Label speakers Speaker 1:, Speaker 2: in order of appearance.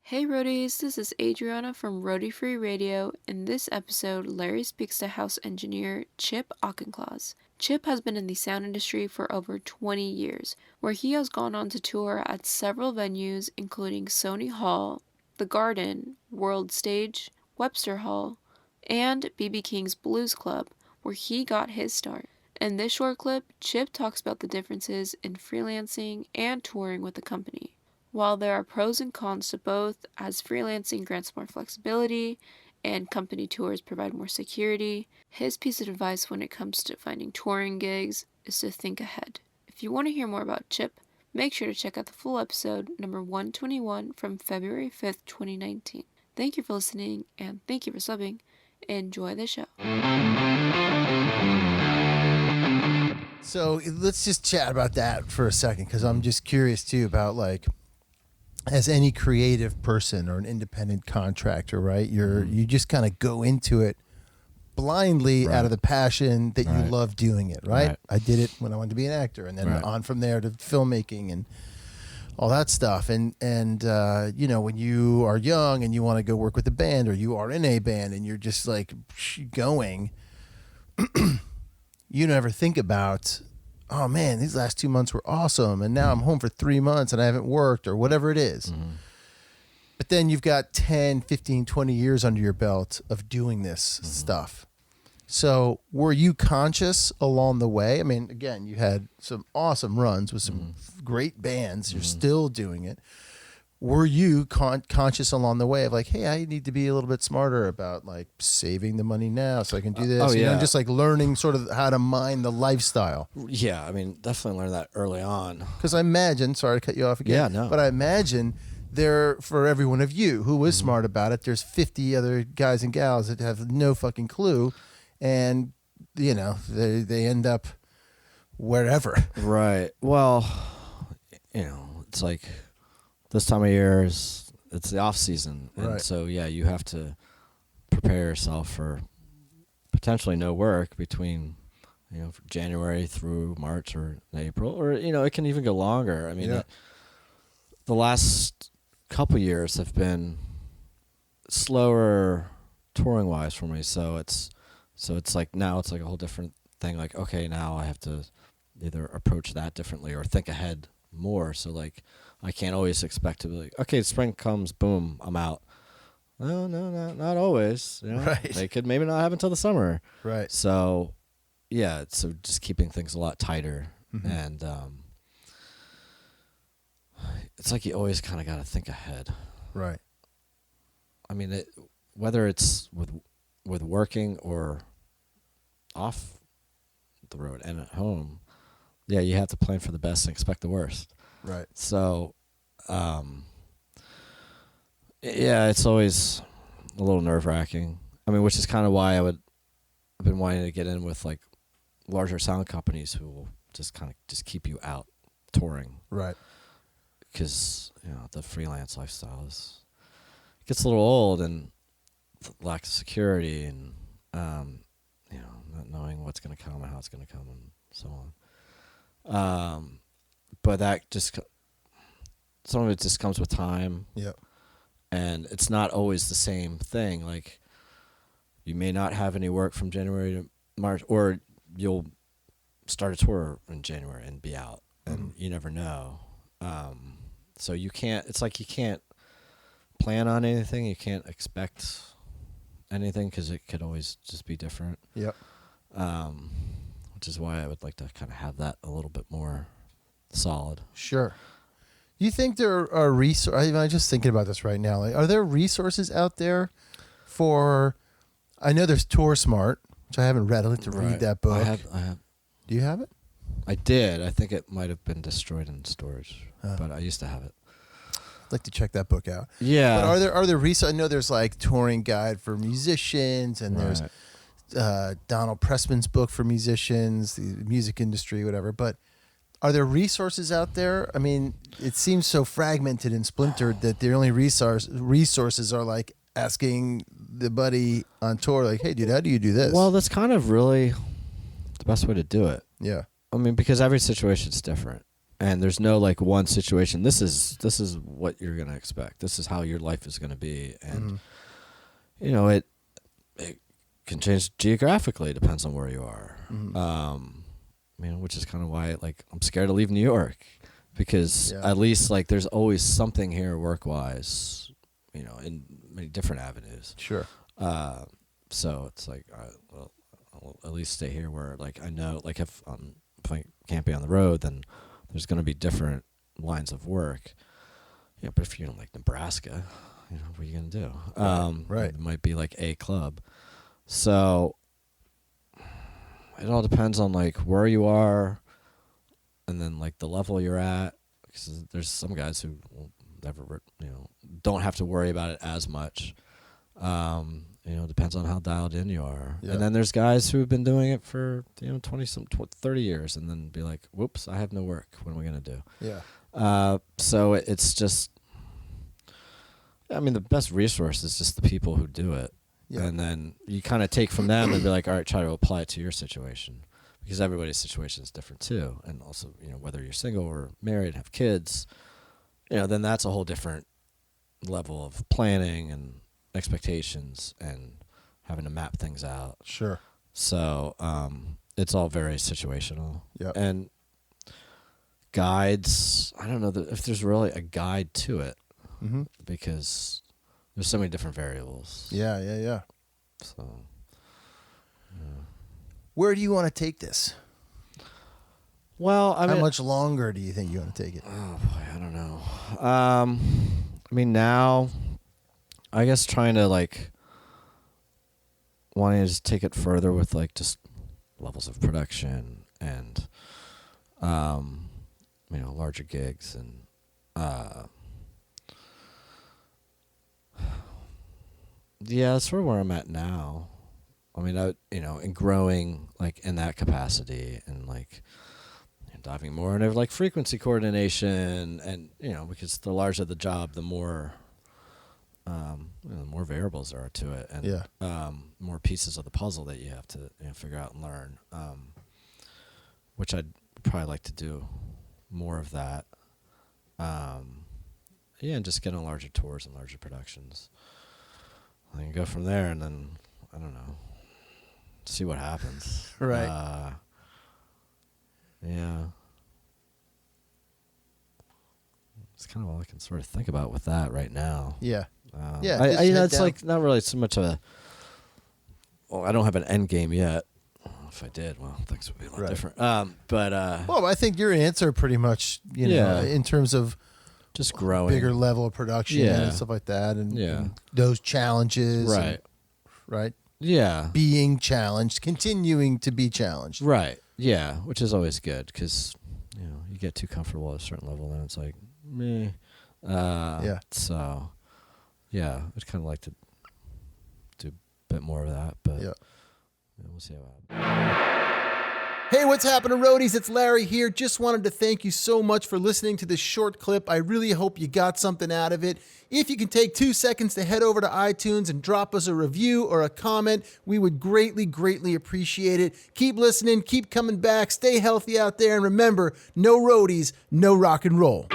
Speaker 1: Hey roadies, this is Adriana from Roadie Free Radio. In this episode, Larry speaks to house engineer Chip Auchincloss. Chip has been in the sound industry for over 20 years, where he has gone on to tour at several venues including Sony Hall, The Garden, World Stage, Webster Hall, and B.B. King's Blues Club, where he got his start. In this short clip, Chip talks about the differences in freelancing and touring with the company. While there are pros and cons to both, as freelancing grants more flexibility and company tours provide more security, his piece of advice when it comes to finding touring gigs is to think ahead. If you want to hear more about Chip, make sure to check out the full episode, number 121 from February 5th, 2019. Thank you for listening, and thank you for subbing. Enjoy the show.
Speaker 2: So let's just chat about that for a second, because I'm just curious too about, like, as any creative person or an independent contractor, right? You just kind of go into it blindly out of the passion that you love doing it, right? I did it when I wanted to be an actor, and then on from there to filmmaking and all that stuff. And you know, when you are young and you want to go work with a band, or you are in a band and you're just like going, you never think about, oh man, these last 2 months were awesome, and now I'm home for 3 months and I haven't worked, or whatever it is. But then you've got 10, 15, 20 years under your belt of doing this stuff. So were you conscious along the way? I mean, again, you had some awesome runs with some great bands. You're still doing it. Were you conscious along the way of, like, hey, I need to be a little bit smarter about, like, saving the money now so I can do this? You know, just like learning sort of how to mine the lifestyle.
Speaker 3: Yeah, I mean, definitely learned that early on.
Speaker 2: Because I imagine, sorry to cut you off again, but I imagine there, for every one of you who was smart about it, there's 50 other guys and gals that have no fucking clue, and, you know, they end up wherever.
Speaker 3: Right. Well, you know, it's like, this time of year it's the off season, and so you have to prepare yourself for potentially no work between, you know, January through March or April, or, you know, it can even go longer. I mean, the last couple years have been slower touring wise for me, so it's like now it's like a whole different thing. Like, okay, now I have to either approach that differently or think ahead more. So, like, I can't always expect to be like, okay, spring comes, boom, I'm out. Well, no, not always. You know? They could maybe not have until the summer.
Speaker 2: Right.
Speaker 3: So, yeah, so just keeping things a lot tighter. And it's like you always kind of got to think ahead.
Speaker 2: Right.
Speaker 3: I mean, whether it's with working or off the road and at home, yeah, you have to plan for the best and expect the worst.
Speaker 2: Right.
Speaker 3: So, yeah, it's always a little nerve-wracking. I mean, which is kind of why I've been wanting to get in with, like, larger sound companies who will just kind of just keep you out touring.
Speaker 2: Right.
Speaker 3: Because, you know, the freelance lifestyle gets a little old, and the lack of security, and, you know, not knowing what's going to come and how it's going to come and so on. But that just, some of it just comes with time.
Speaker 2: Yep.
Speaker 3: And it's not always the same thing. Like, you may not have any work from January to March, or you'll start a tour in January and be out, and you never know. So you can't, it's like you can't plan on anything. You can't expect anything, because it could always just be different.
Speaker 2: Yep.
Speaker 3: Which is why I would like to kind of have that a little bit more solid.
Speaker 2: Sure. Do you think there are resources? I'm just thinking about this right now. Like, are there resources out there for? I know there's Tour Smart, which I haven't read. I'd like to read that book.
Speaker 3: I have.
Speaker 2: Do you have it?
Speaker 3: I did. I think it might have been destroyed in storage, but I used to have it.
Speaker 2: I'd like to check that book out.
Speaker 3: Yeah.
Speaker 2: But are there resources? I know there's, like, Touring Guide for Musicians, and there's Donald Pressman's book for musicians, the music industry, whatever. But are there resources out there? I mean, it seems so fragmented and splintered that the only resources are, like, asking the buddy on tour, like, hey, dude, how do you do this?
Speaker 3: Well, that's kind of really the best way to do it.
Speaker 2: Yeah.
Speaker 3: I mean, because every situation's different. and there's no like one situation. This is what you're gonna expect. This is how your life is gonna be, and you know it can change geographically. It depends on where you are. You know, which is kind of why like I'm scared to leave New York, because at least like there's always something here work wise, you know, in many different avenues.
Speaker 2: Sure.
Speaker 3: So it's like, all right, well, I'll at least stay here where like I know, like if I can't be on the road, then there's going to be different lines of work. Yeah, but if you're in like Nebraska, you know, what are you going to do?
Speaker 2: Right.
Speaker 3: It might be like a club. So it all depends on like where you are, and then like the level you're at. Because there's some guys who will never, you know, don't have to worry about it as much. You know, depends on how dialed in you are. Yeah. And then there's guys who have been doing it for, you know, 30 years, and then be like, whoops, I have no work. What am I going to do?
Speaker 2: Yeah.
Speaker 3: So it's just, I mean, the best resource is just the people who do it. Yeah. And then you kind of take from them and be like, all right, try to apply it to your situation, because everybody's situation is different too. And also, you know, whether you're single or married, have kids, you know, then that's a whole different level of planning and expectations and having to map things out.
Speaker 2: Sure.
Speaker 3: So it's all very situational.
Speaker 2: Yeah.
Speaker 3: And guides, I don't know if there's really a guide to it, because there's so many different variables.
Speaker 2: Yeah.
Speaker 3: So
Speaker 2: where do you want to take this?
Speaker 3: Well, I mean,
Speaker 2: how much longer do you think you want to take it?
Speaker 3: Oh boy, I don't know. I mean, now I guess trying to like wanting to just take it further with like just levels of production and you know, larger gigs and yeah, that's sort of where I'm at now. I mean, you know, and growing like in that capacity and like diving more into like frequency coordination, and you know, because the larger the job, the more you know, the more variables there are to it, and more pieces of the puzzle that you have to, you know, figure out and learn, which I'd probably like to do more of that. Yeah, and just get on larger tours and larger productions. I can go from there, and then I don't know, see what happens.
Speaker 2: Right.
Speaker 3: Yeah. It's kind of all I can sort of think about with that right now.
Speaker 2: Yeah.
Speaker 3: I you know, it's like not really so much of a. Well, I don't have an end game yet. If I did, well, things would be a lot different. But
Speaker 2: well, I think your answer pretty much, you know, in terms of
Speaker 3: just growing,
Speaker 2: bigger level of production and stuff like that, and those challenges, right?
Speaker 3: Yeah,
Speaker 2: being challenged, continuing to be challenged,
Speaker 3: right? Yeah, which is always good, because you know, you get too comfortable at a certain level, and it's like meh. So yeah, I'd kind of like to do a bit more of that, but we'll see how it happens.
Speaker 2: Hey, what's happening, roadies? It's Larry here. Just wanted to thank you so much for listening to this short clip. I really hope you got something out of it. If you can take 2 seconds to head over to iTunes and drop us a review or a comment, we would greatly, greatly appreciate it. Keep listening, keep coming back, stay healthy out there, and remember, no roadies, no rock and roll.